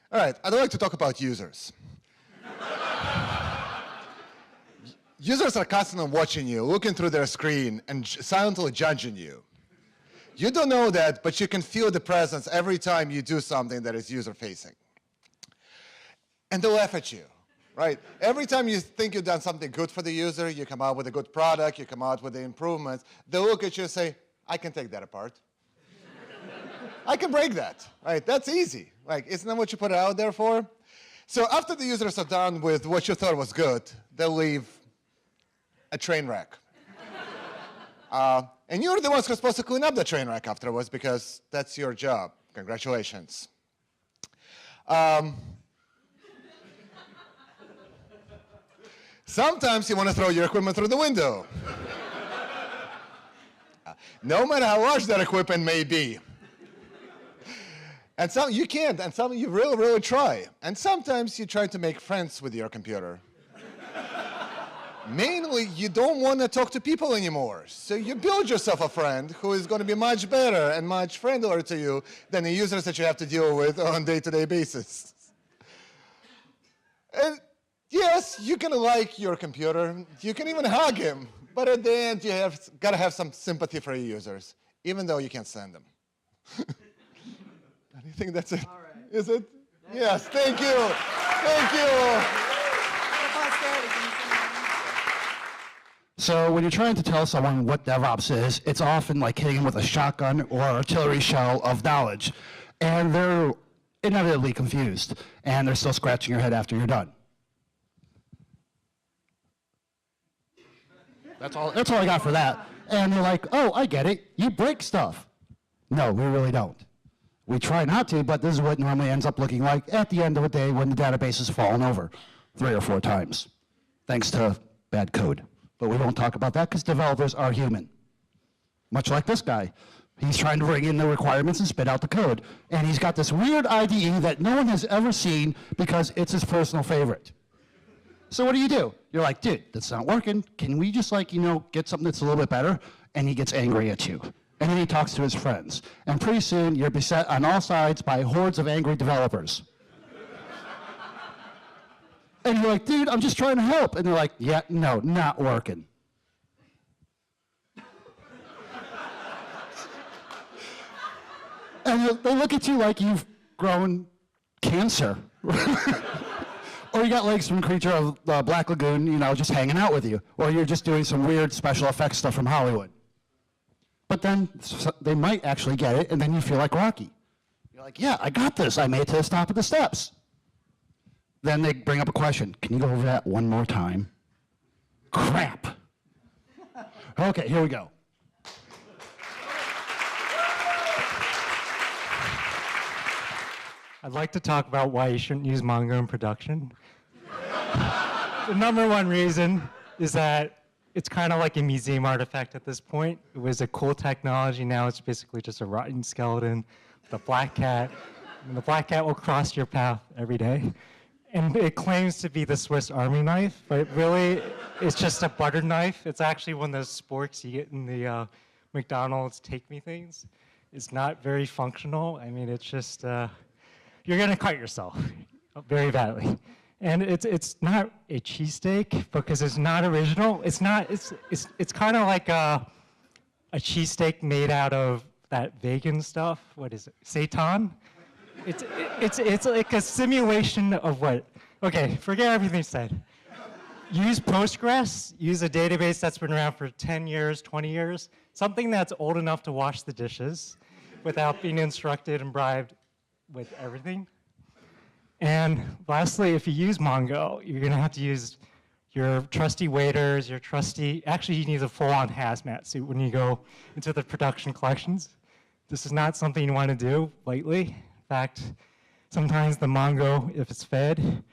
All right, I'd like to talk about users. Users are constantly watching you, looking through their screen, and silently judging you. You don't know that, but you can feel the presence every time you do something that is user-facing. And they laugh at you, right? Every time you think you've done something good for the user, you come out with a good product, you come out with the improvements, they look at you and say, I can take that apart. I can break that, right? That's easy. Like, isn't that what you put it out there for? So after the users are done with what you thought was good, they'll leave a train wreck. And you're the ones who are supposed to clean up the train wreck afterwards because that's your job. Congratulations. Sometimes you want to throw your equipment through the window. No matter how large that equipment may be. And some you can't, and some you really, really try. And sometimes you try to make friends with your computer. Mainly, you don't want to talk to people anymore. So you build yourself a friend who is going to be much better and much friendlier to you than the users that you have to deal with on a day-to-day basis. And yes, you can like your computer. You can even hug him. But at the end, you have got to have some sympathy for your users, even though you can't stand them. I think that's it. All right. Is it? Yes, thank you. Thank you. So when you're trying to tell someone what DevOps is, it's often like hitting them with a shotgun or artillery shell of knowledge. And they're inevitably confused. And they're still scratching your head after you're done. That's all I got for that. And they're like, oh, I get it. You break stuff. No, we really don't. We try not to, but this is what normally ends up looking like at the end of a day when the database has fallen over 3 or 4 times, thanks to bad code. But we won't talk about that because developers are human. Much like this guy. He's trying to bring in the requirements and spit out the code. And he's got this weird IDE that no one has ever seen because it's his personal favorite. So what do? You're like, dude, that's not working. Can we just get something that's a little bit better? And he gets angry at you. And then he talks to his friends. And pretty soon, you're beset on all sides by hordes of angry developers. And you're like, dude, I'm just trying to help. And they're like, yeah, no, not working. And they look at you like you've grown cancer. Or you got legs from Creature of the Black Lagoon, just hanging out with you. Or you're just doing some weird special effects stuff from Hollywood. But then they might actually get it, and then you feel like Rocky. You're like, yeah, I got this. I made it to the top of the steps. Then they bring up a question. Can you go over that one more time? Crap. Okay, here we go. I'd like to talk about why you shouldn't use Mongo in production. The number one reason is that it's kind of like a museum artifact at this point. It was a cool technology. Now it's basically just a rotten skeleton with a black cat. And the black cat will cross your path every day. And it claims to be the Swiss Army knife, but really it's just a butter knife. It's actually one of those sporks you get in the McDonald's Take Me things. It's not very functional. I mean, it's just, you're gonna cut yourself very badly. And it's not a cheesesteak because it's not original. It's kind of like a cheesesteak made out of that vegan stuff. What is it? Seitan? It's like a simulation of what? Okay, forget everything said. Use Postgres. Use a database that's been around for 10 years, 20 years. Something that's old enough to wash the dishes without being instructed and bribed with everything. And lastly, if you use Mongo, you're going to have to use your trusty waiters, actually you need a full-on hazmat suit when you go into the production collections. This is not something you want to do lightly. In fact, sometimes the Mongo, if it's fed,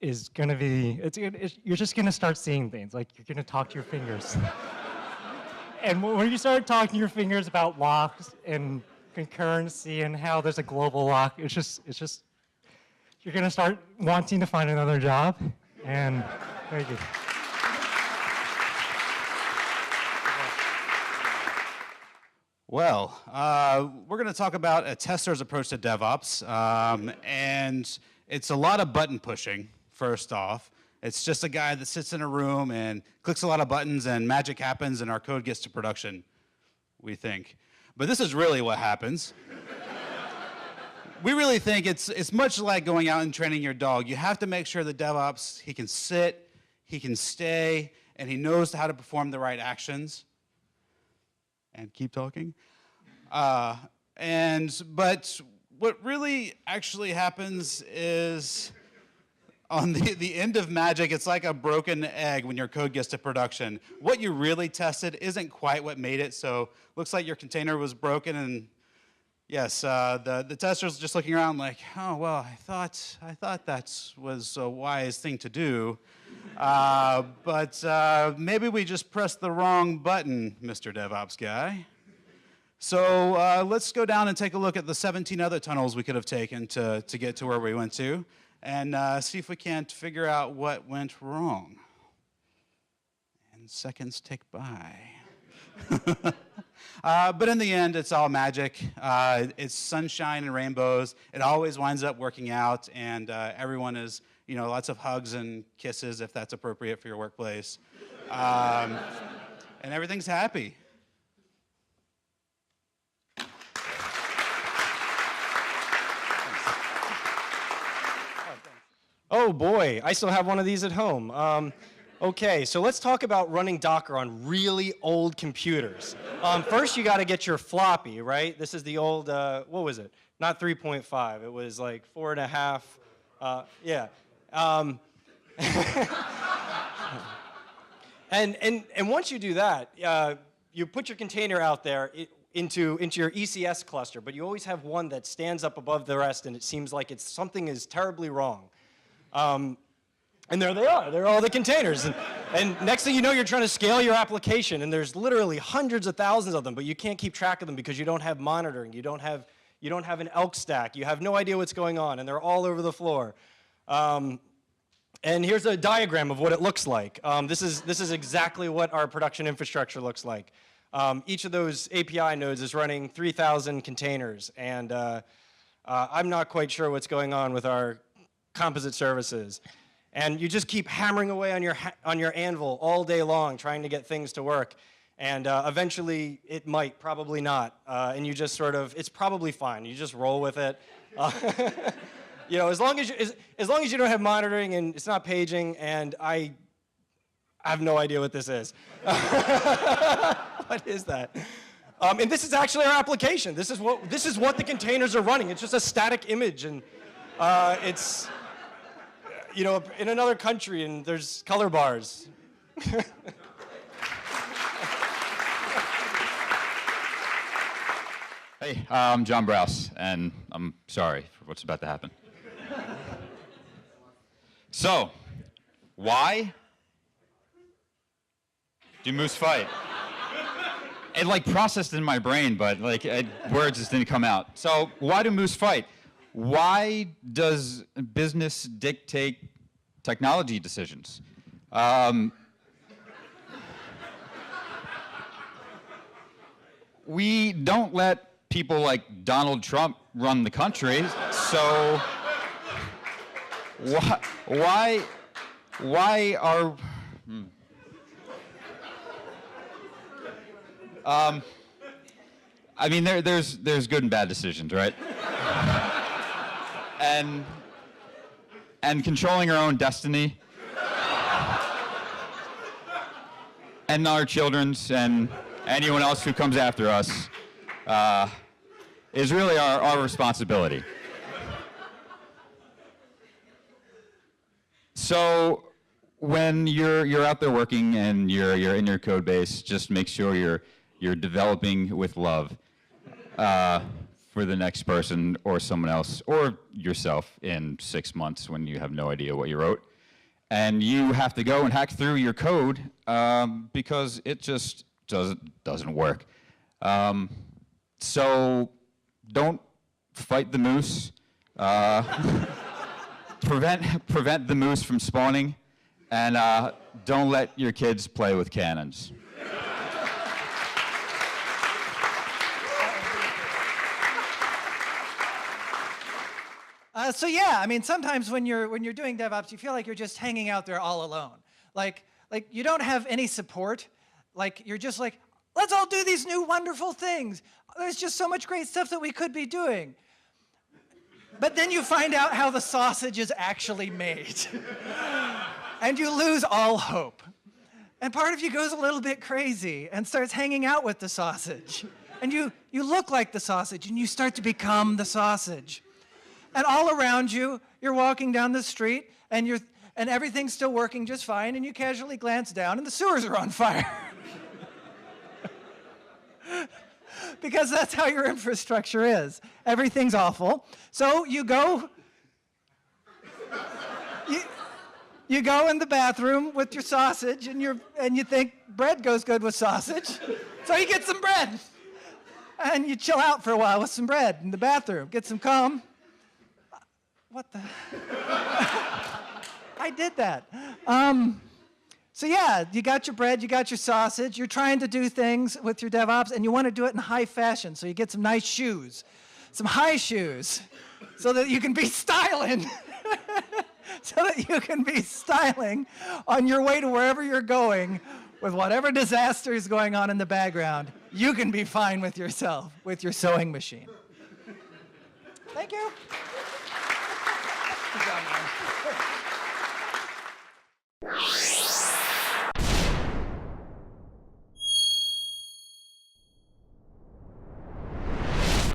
is going to be, you're just going to start seeing things, like you're going to talk to your fingers. And when you start talking to your fingers about locks and concurrency and how there's a global lock, it's just, you're going to start wanting to find another job. And thank you. Well, we're going to talk about a tester's approach to DevOps, and it's a lot of button pushing, first off. It's just a guy that sits in a room and clicks a lot of buttons and magic happens and our code gets to production, we think. But this is really what happens. We really think it's much like going out and training your dog. You have to make sure the DevOps, he can sit, he can stay, and he knows how to perform the right actions. And keep talking. But what really actually happens is on the end of magic, it's like a broken egg when your code gets to production. What you really tested isn't quite what made it, so looks like your container was broken, and yes, the tester's just looking around like, oh, well, I thought that was a wise thing to do. But maybe we just pressed the wrong button, Mr. DevOps guy. So let's go down and take a look at the 17 other tunnels we could have taken to get to where we went to, and see if we can't figure out what went wrong. And seconds tick by. But in the end, it's all magic. It's sunshine and rainbows. It always winds up working out, and everyone is, lots of hugs and kisses if that's appropriate for your workplace. And everything's happy. Oh boy, I still have one of these at home. Okay, so let's talk about running Docker on really old computers. First, you got to get your floppy, right? This is the old, what was it? Not 3.5. It was like 4.5. Yeah. And once you do that, you put your container out there into your ECS cluster, but you always have one that stands up above the rest, and it seems like something is terribly wrong. And there they are. They're all the containers. And next thing you know, you're trying to scale your application, and there's literally hundreds of thousands of them, but you can't keep track of them because you don't have monitoring. You don't have an elk stack. You have no idea what's going on, and they're all over the floor. And here's a diagram of what it looks like. This is exactly what our production infrastructure looks like. Each of those API nodes is running 3,000 containers, and I'm not quite sure what's going on with our composite services. And you just keep hammering away on your anvil all day long trying to get things to work. And eventually it might, probably not. And you just it's probably fine. You just roll with it. As long as you don't have monitoring and it's not paging, and I have no idea what this is. What is that? And this is actually our application. This is what the containers are running. It's just a static image, and it's in another country, and there's color bars. Hey, I'm John Brouse, and I'm sorry for what's about to happen. So, why do moose fight? It processed in my brain, but words just didn't come out. So, why do moose fight? Why does business dictate technology decisions? We don't let people like Donald Trump run the country, so why are... there's good and bad decisions, right? And controlling our own destiny, and our children's, and anyone else who comes after us, is really our responsibility. So when you're out there working and you're in your code base, just make sure you're developing with love for the next person or someone else or yourself in 6 months when you have no idea what you wrote. And you have to go and hack through your code because it just doesn't work. So don't fight the moose. Prevent the moose from spawning, and don't let your kids play with cannons. So yeah, I mean, sometimes when you're doing DevOps, you feel like you're just hanging out there all alone. Like you don't have any support. Like you're just like, let's all do these new wonderful things. There's just so much great stuff that we could be doing. But then you find out how the sausage is actually made. And you lose all hope. And part of you goes a little bit crazy and starts hanging out with the sausage. And you look like the sausage, and you start to become the sausage. And all around you, you're walking down the street, and everything's still working just fine, and you casually glance down, and the sewers are on fire. Because that's how your infrastructure is. Everything's awful. So you go you go in the bathroom with your sausage, and you think bread goes good with sausage. So you get some bread. And you chill out for a while with some bread in the bathroom. Get some cum. What the? I did that. So yeah, you got your bread, you got your sausage, you're trying to do things with your DevOps, and you want to do it in high fashion, so you get some nice shoes, some high shoes, so that you can be styling, on your way to wherever you're going with whatever disaster is going on in the background. You can be fine with yourself, with your sewing machine. Thank you. Good job, man.